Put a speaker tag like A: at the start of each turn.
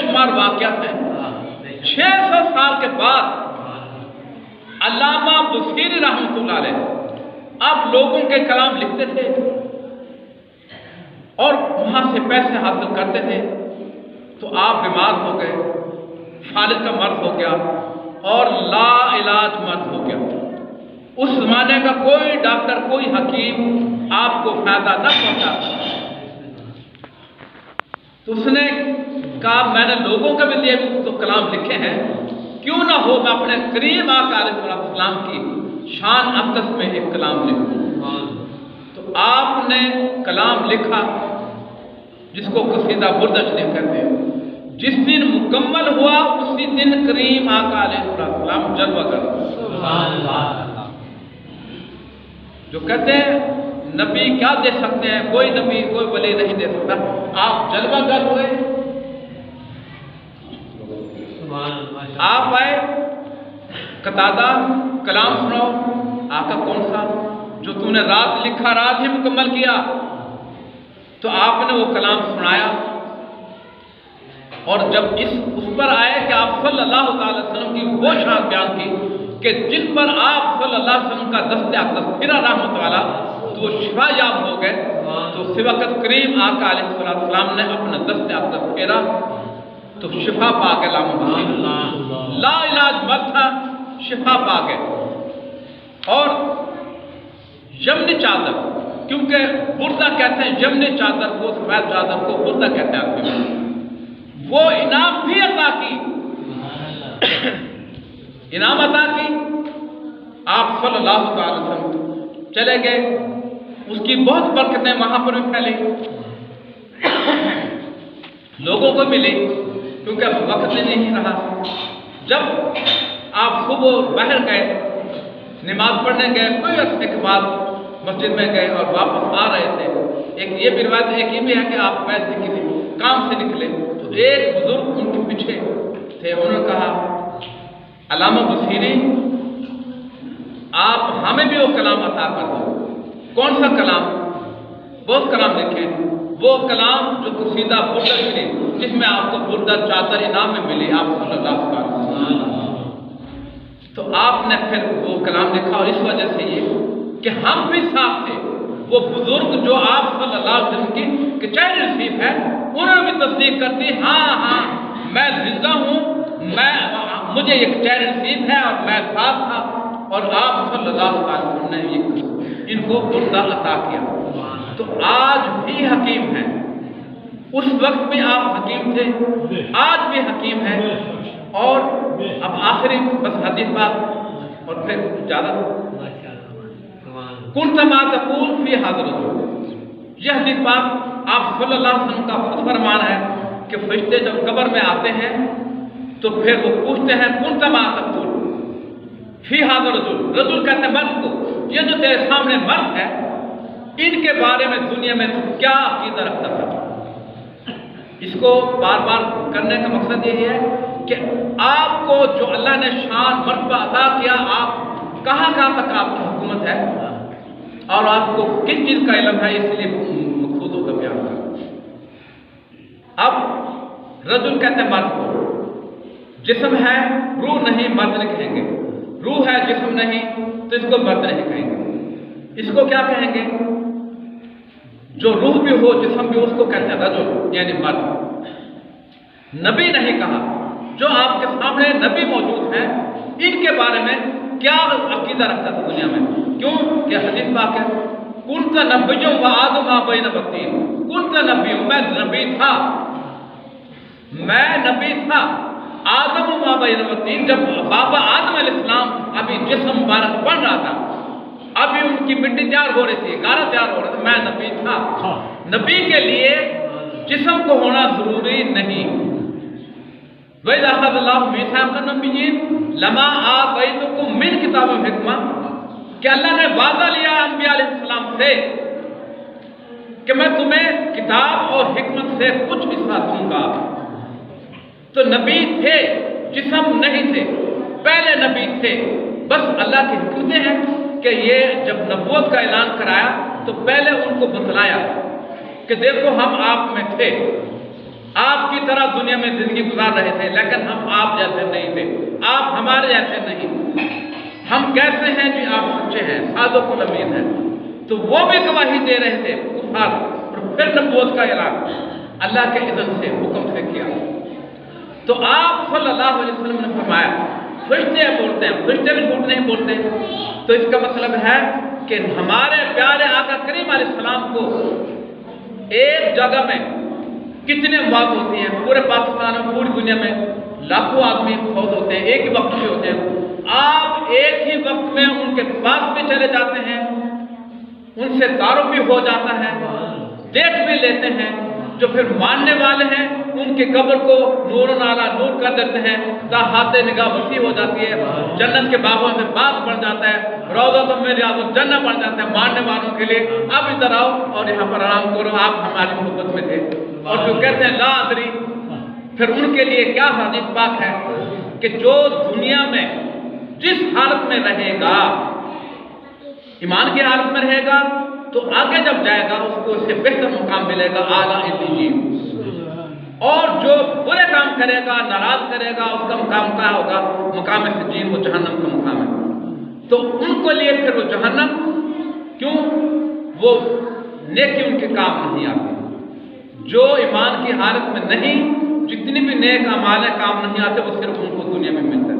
A: شمار واقعات ہیں. 600 سال کے بعد علامہ بصیری رحمۃ اللہ علیہ اب لوگوں کے کلام لکھتے تھے اور وہاں سے پیسے حاصل کرتے تھے. تو آپ بیمار ہو گئے، فالج کا مرض ہو گیا اور لا علاج مرض ہو گیا. اس زمانے کا کوئی ڈاکٹر، کوئی حکیم آپ کو فائدہ نہ پہنچا. تو اس نے کہا میں نے لوگوں کے لیے بھی تو کلام لکھے ہیں، کیوں نہ ہو میں اپنے کریم آقا علیہ السلام کی شان اقدس میں ایک کلام لکھوں. تو آپ نے کلام لکھا جس کو قصیدہ برد شریف کہتے ہیں. جس دن مکمل ہوا اسی دن کریم آقا علیہ السلام جلوہ کر. جو کہتے ہیں نبی کیا دے سکتے ہیں، کوئی نبی کوئی ولی نہیں دے سکتا. آپ جلوہ گر ہوئے، آپ آئے قتادہ کلام سناؤ. آقا کون سا؟ جو تم نے رات لکھا رات ہی مکمل کیا. تو آپ نے وہ کلام سنایا اور جب اس پر آئے کہ آپ صلی اللہ تعالی وسلم کی وہ شان بیان کی کہ جس پر آپ صلی اللہ علیہ وسلم کا دست اقدس پھرا رحمت والا تو وہ شفا یاب ہو گئے. تو اسی وقت کریم آقا علیہ السلام نے اپنا دست اقدس پھیرا تو شفا پا گئے. لا علاج مر تھا، شفا پا گئے. اور یمنی چادر، کیونکہ بردہ کہتے ہیں یمنی چادر کو، سفید چادر کو بردہ کہتے ہیں. آپ کے وہ انعام بھی عطا کی، انعام عطا کی. آپ صلی اللہ تعالی وسلم چلے گئے، اس کی بہت برکتیں وہاں پر بھی پھیلی، لوگوں کو ملی کیونکہ اب وقت نہیں رہا. جب آپ صبح باہر گئے، نماز پڑھنے گئے، کوئی عرصے کے بعد مسجد میں گئے اور واپس آ رہے تھے. ایک یہ بھی روایت، ایک یہ بھی ہے کہ آپ ویسے کسی کام سے نکلے تو ایک بزرگ ان کے پیچھے تھے. انہوں نے کہا علامہ بصیری آپ ہمیں بھی وہ کلام عطا کر دو. کون سا کلام؟ بہت کلام لکھے. وہ کلام جو قصیدہ برد شریف جس میں آپ کو بردہ چادر انعام میں ملی آپ صلی اللہ علیہ وسلم. تو آپ نے پھر وہ کلام لکھا اور اس وجہ سے یہ کہ ہم بھی ساتھ تھے. وہ بزرگ جو آپ صلی اللہ علیہ وسلم کی کچہری نصیب ہے انہوں نے بھی تصدیق کرتی ہاں میں زندہ ہوں، مجھے یہ کچہری نصیب ہے اور میں ساتھ تھا اور آپ صلی اللہ علیہ وسلم نے ان کو بردہ عطا کیا. تو آج بھی حکیم ہیں، اس وقت بھی آپ حکیم تھے، آج بھی حکیم ہیں. اور اب آخری بس حدیث بات اور پھر زیادہ کنت ما تقول فی حاضر الرجل. یہ حدیث بات آپ صلی اللہ علیہ وسلم کا فرمان ہے کہ فرشتے جب قبر میں آتے ہیں تو پھر وہ پوچھتے ہیں کنت ما تقول فی حاضر الرجل. رجل کہتے ہیں مرد کو. یہ جو تیرے سامنے مرد ہے ان کے بارے میں دنیا میں تو کیا عقیدہ رکھتا تھا. اس کو بار بار کرنے کا مقصد یہی ہے کہ آپ کو جو اللہ نے شان مرتبہ عطا کیا، آپ کہاں تک آپ کی حکومت ہے اور آپ کو کس چیز کا علم ہے، اس لیے مقصودوں کا بیان کرنا. اب رجل کہتے ہیں مرد کو. جسم ہے روح نہیں، مرد نہیں کہیں گے. روح ہے جسم نہیں تو اس کو مرد نہیں کہیں گے. اس کو کیا کہیں گے؟ جو روح بھی ہو جسم بھی اس کو کہتے ہیں رجل یعنی مرد. نبی نہیں کہا. جو آپ کے سامنے نبی موجود ہیں ان کے بارے میں کیا عقیدہ رکھتا تھا دنیا میں؟ کیوں کہ حدیث پاک ہے کنت نبی و آدم ما بین بطین. کنت نبی، میں نبی تھا آدم ما بین بطین. جب بابا آدم علیہ السلام ابھی جسم مبارک بن رہا تھا، ابھی ان کی مٹی تیار ہو رہی تھی، گارا تیار ہو رہا تھا، میں نبی تھا. نبی کے لیے جسم کو ہونا ضروری نہیں. وَإِذَا أَخَذَ اللَّهُ مِيثَاقَ النَّبِيِّينَ لَمَا آتَيْتُكُم مِّن كِتَابٍ وَحِكْمَةٍ کہ اللہ نے وعدہ لیا انبیاء علیہ السلام سے کہ میں تمہیں کتاب اور حکمت سے کچھ حصہ دوں گا. تو نبی تھے، جسم نہیں تھے، پہلے نبی تھے. بس اللہ کی حکمتیں ہیں کہ یہ جب نبوت کا اعلان کرایا تو پہلے ان کو بتلایا کہ دیکھو ہم آپ میں تھے آپ کی طرح دنیا میں زندگی گزار رہے تھے، لیکن ہم آپ جیسے نہیں تھے، آپ ہمارے جیسے نہیں، ہم کیسے ہیں جی آپ سچے ہیں، صادق الامین ہیں۔ تو وہ بھی گواہی دے رہے تھے اس حال، اور پھر نبوت کا اعلان اللہ کے اذن سے، حکم سے کیا۔ تو آپ صلی اللہ علیہ وسلم نے فرمایا فرشتے بولتے ہیں، فرشتے بھی جھوٹ نہیں بولتے، تو اس کا مطلب ہے کہ ہمارے پیارے آقا کریم علیہ السلام کو ایک جگہ میں کتنے موت ہوتی ہیں، پورے پاکستان میں، پوری دنیا میں لاکھوں آدمی فوت ہوتے ہیں، ایک ہی وقت میں ہوتے ہیں، آپ ایک ہی وقت میں ان کے پاس بھی چلے جاتے ہیں، ان سے تعارف بھی ہو جاتا ہے، دیکھ بھی لیتے ہیں، جو پھر ماننے والے ہیں ان کے قبر کو نور و نالا نور کر دیتے ہیں، تاحات نگاہ وسیع ہو جاتی ہے، جنت کے باغوں سے باغ بن جاتا ہے، روضہ میں ریاض الجنہ بن جاتا ہے ماننے والوں کے لیے۔ اب ادھر آؤ اور یہاں پر آرام کرو، آپ ہماری محبت میں تھے۔ اور جو کہتے ہیں لا ادری، پھر ان کے لیے کیا حدیث پاک ہے کہ جو دنیا میں جس حالت میں رہے گا، ایمان کی حالت میں رہے گا، تو آگے جب جائے گا اس کو اس سے بہتر مقام ملے گا، اعلیٰ علیین۔ اور جو برے کام کرے گا، ناراض کرے گا، اس کا مقام کیا ہوگا؟ مقام سجین، وہ جہنم کا مقام ہے۔ تو ان کو لیے پھر وہ جہنم کیوں؟ وہ نیکی ان کے کام نہیں آتی، جو ایمان کی حالت میں نہیں، جتنی بھی نیک اعمال کام نہیں آتے، وہ صرف ان کو دنیا میں ملتا ہے۔